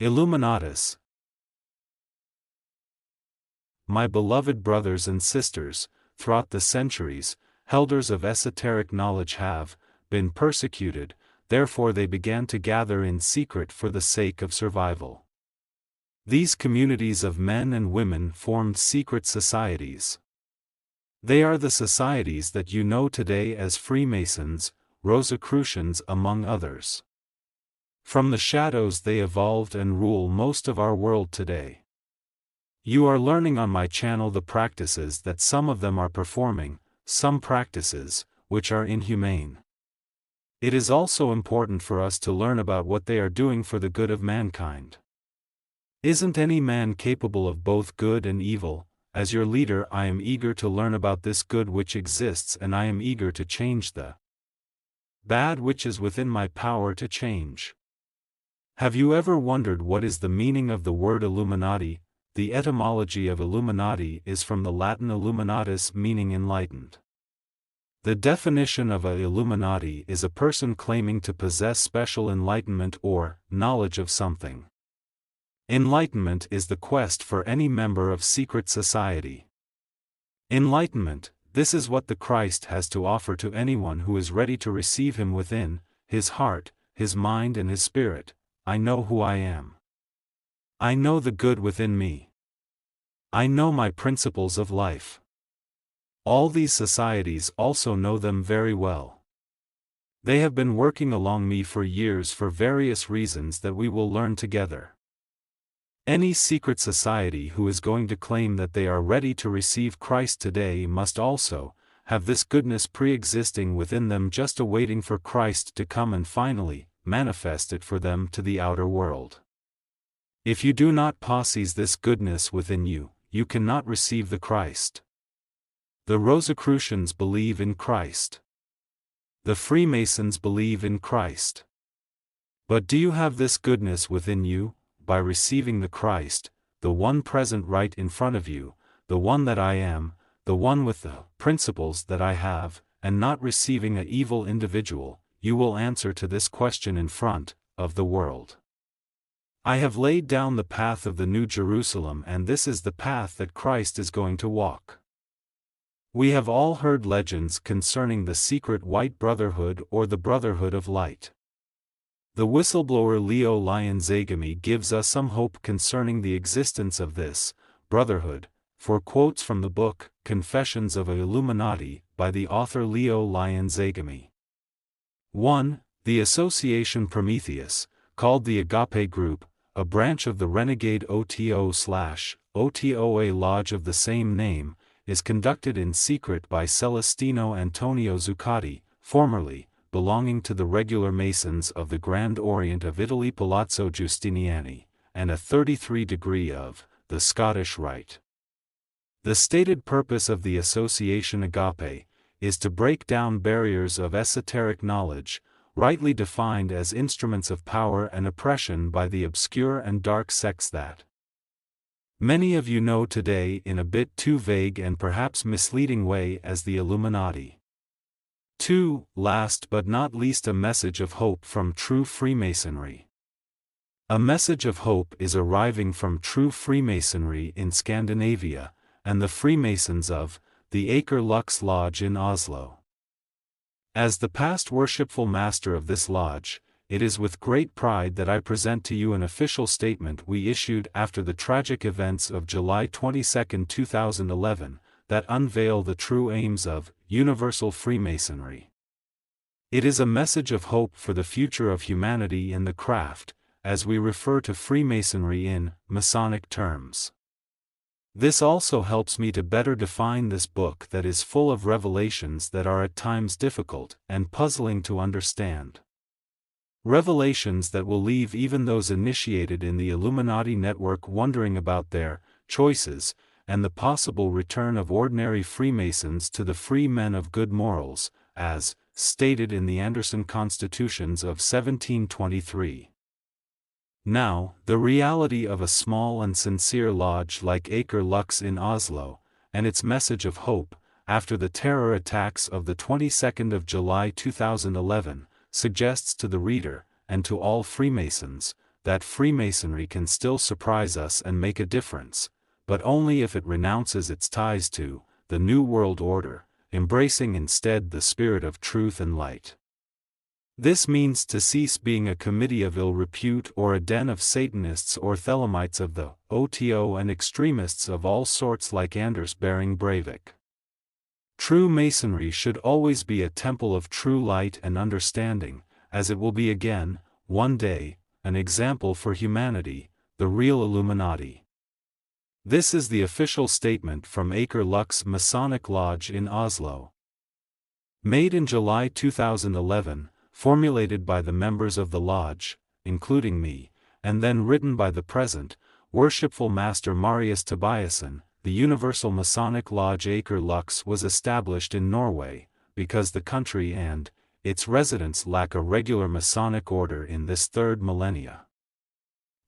Illuminatus. My beloved brothers and sisters, throughout the centuries, holders of esoteric knowledge have been persecuted, therefore they began to gather in secret for the sake of survival. These communities of men and women formed secret societies. They are the societies that you know today as Freemasons, Rosicrucians among others. From the shadows they evolved and rule most of our world today. You are learning on my channel the practices that some of them are performing, some practices, which are inhumane. It is also important for us to learn about what they are doing for the good of mankind. Isn't any man capable of both good and evil? As your leader, I am eager to learn about this good which exists, and I am eager to change the bad which is within my power to change. Have you ever wondered what is the meaning of the word Illuminati? The etymology of Illuminati is from the Latin Illuminatus, meaning enlightened. The definition of a Illuminati is a person claiming to possess special enlightenment or knowledge of something. Enlightenment is the quest for any member of secret society. Enlightenment, this is what the Christ has to offer to anyone who is ready to receive him within his heart, his mind and his spirit. I know who I am. I know the good within me. I know my principles of life. All these societies also know them very well. They have been working along me for years for various reasons that we will learn together. Any secret society who is going to claim that they are ready to receive Christ today must also have this goodness pre-existing within them, just awaiting for Christ to come and finally manifest it for them to the outer world. If you do not possess this goodness within you, you cannot receive the Christ. The Rosicrucians believe in Christ. The Freemasons believe in Christ. But do you have this goodness within you? By receiving the Christ, the one present right in front of you, the one that I am, the one with the principles that I have, and not receiving an evil individual, you will answer to this question in front of the world. I have laid down the path of the New Jerusalem, and this is the path that Christ is going to walk. We have all heard legends concerning the secret White Brotherhood or the Brotherhood of Light. The whistleblower Leo Lion-Zagami gives us some hope concerning the existence of this brotherhood, for quotes from the book Confessions of an Illuminati by the author Leo Lion-Zagami. 1. The Association Prometheus, called the Agape Group, a branch of the renegade OTO/OTOA lodge of the same name, is conducted in secret by Celestino Antonio Zuccotti, formerly belonging to the regular Masons of the Grand Orient of Italy Palazzo Giustiniani, and a 33 degree of the Scottish Rite. The stated purpose of the Association Agape is to break down barriers of esoteric knowledge, rightly defined as instruments of power and oppression by the obscure and dark sects that many of you know today in a bit too vague and perhaps misleading way as the Illuminati. 2. Last but not least, a message of hope from true Freemasonry. A message of hope is arriving from true Freemasonry in Scandinavia, and the Freemasons of the Acre Lux Lodge in Oslo. As the past worshipful master of this lodge, it is with great pride that I present to you an official statement we issued after the tragic events of July 22, 2011, that unveil the true aims of universal Freemasonry. It is a message of hope for the future of humanity in the craft, as we refer to Freemasonry in Masonic terms. This also helps me to better define this book that is full of revelations that are at times difficult and puzzling to understand. Revelations that will leave even those initiated in the Illuminati network wondering about their choices, and the possible return of ordinary Freemasons to the free men of good morals, as stated in the Anderson Constitutions of 1723. Now, the reality of a small and sincere lodge like Acre Lux in Oslo, and its message of hope, after the terror attacks of the 22nd of July 2011, suggests to the reader, and to all Freemasons, that Freemasonry can still surprise us and make a difference, but only if it renounces its ties to the New World Order, embracing instead the spirit of truth and light. This means to cease being a committee of ill repute or a den of Satanists or Thelemites of the OTO and extremists of all sorts like Anders Bering Breivik. True Masonry should always be a temple of true light and understanding, as it will be again, one day, an example for humanity, the real Illuminati. This is the official statement from Aker Lux Masonic Lodge in Oslo. Made in July 2011, formulated by the members of the lodge, including me, and then written by the present, Worshipful Master Marius Tobiasen. The Universal Masonic Lodge Aker Lux was established in Norway, because the country and its residents lack a regular Masonic order in this third millennia.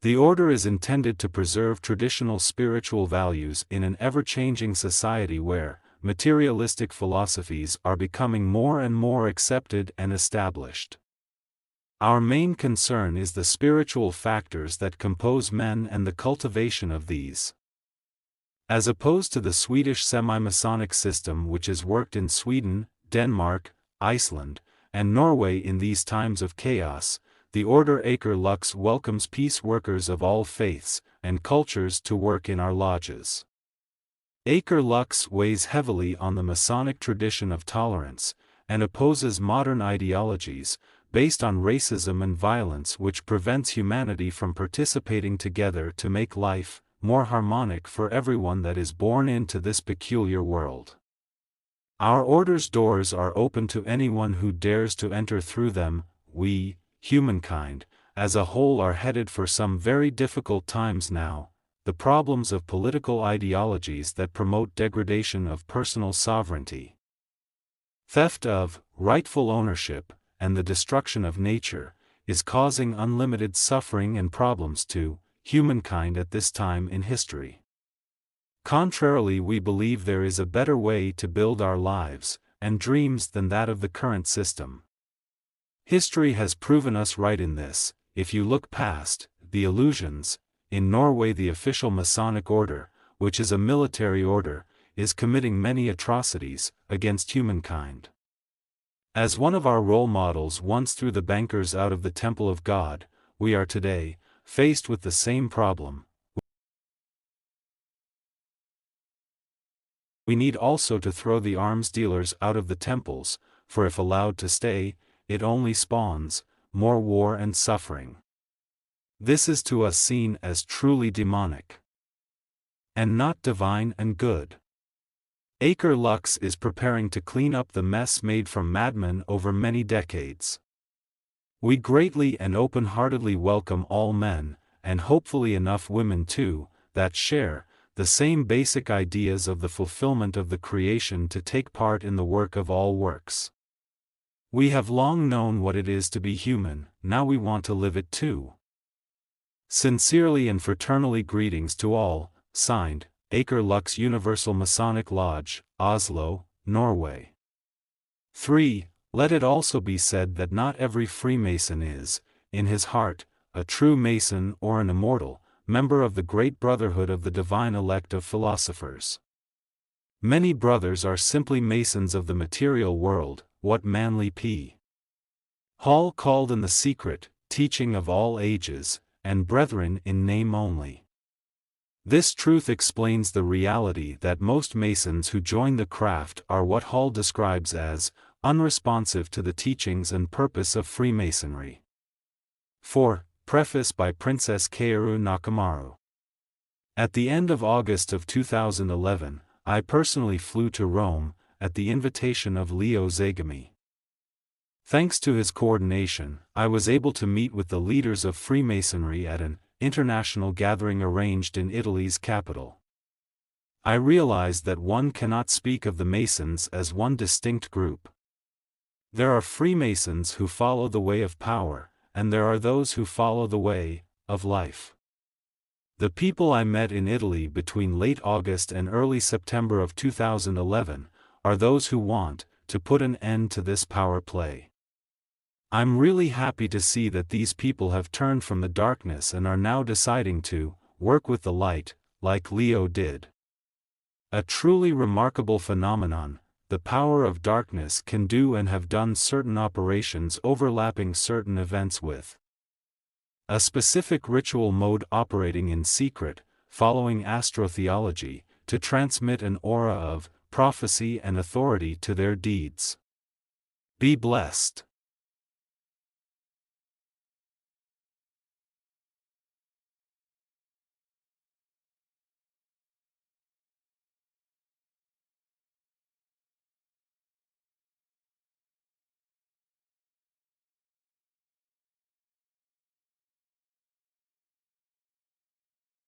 The order is intended to preserve traditional spiritual values in an ever-changing society where materialistic philosophies are becoming more and more accepted and established. Our main concern is the spiritual factors that compose men and the cultivation of these. As opposed to the Swedish semi-Masonic system which has worked in Sweden, Denmark, Iceland, and Norway in these times of chaos, the Order Aker Lux welcomes peace workers of all faiths and cultures to work in our lodges. Aker Lux weighs heavily on the Masonic tradition of tolerance, and opposes modern ideologies, based on racism and violence which prevents humanity from participating together to make life more harmonic for everyone that is born into this peculiar world. Our order's doors are open to anyone who dares to enter through them. We, humankind, as a whole are headed for some very difficult times now, the problems of political ideologies that promote degradation of personal sovereignty, theft of rightful ownership, and the destruction of nature, is causing unlimited suffering and problems to humankind at this time in history. Contrarily, we believe there is a better way to build our lives and dreams than that of the current system. History has proven us right in this. If you look past the illusions, in Norway the official Masonic order, which is a military order, is committing many atrocities against humankind. As one of our role models once threw the bankers out of the temple of God, we are today faced with the same problem. We need also to throw the arms dealers out of the temples, for if allowed to stay, it only spawns more war and suffering. This is to us seen as truly demonic, and not divine and good. Aker Lux is preparing to clean up the mess made from madmen over many decades. We greatly and open-heartedly welcome all men, and hopefully enough women too, that share the same basic ideas of the fulfillment of the creation to take part in the work of all works. We have long known what it is to be human, now we want to live it too. Sincerely and fraternally greetings to all. Signed, Aker Lux Universal Masonic Lodge, Oslo, Norway. 3. Let it also be said that not every Freemason is, in his heart, a true Mason or an immortal member of the great brotherhood of the divine elect of philosophers. Many brothers are simply Masons of the material world, what Manly P. Hall called in the secret teaching of all ages, and brethren in name only. This truth explains the reality that most Masons who join the craft are what Hall describes as unresponsive to the teachings and purpose of Freemasonry. 4. Preface by Princess Kaoru Nakamaru. At the end of August of 2011, I personally flew to Rome, at the invitation of Leo Zagami. Thanks to his coordination, I was able to meet with the leaders of Freemasonry at an international gathering arranged in Italy's capital. I realized that one cannot speak of the Masons as one distinct group. There are Freemasons who follow the way of power, and there are those who follow the way of life. The people I met in Italy between late August and early September of 2011 are those who want to put an end to this power play. I'm really happy to see that these people have turned from the darkness and are now deciding to work with the light, like Leo did. A truly remarkable phenomenon. The power of darkness can do and have done certain operations overlapping certain events with a specific ritual mode operating in secret, following astrotheology, to transmit an aura of prophecy and authority to their deeds. Be blessed.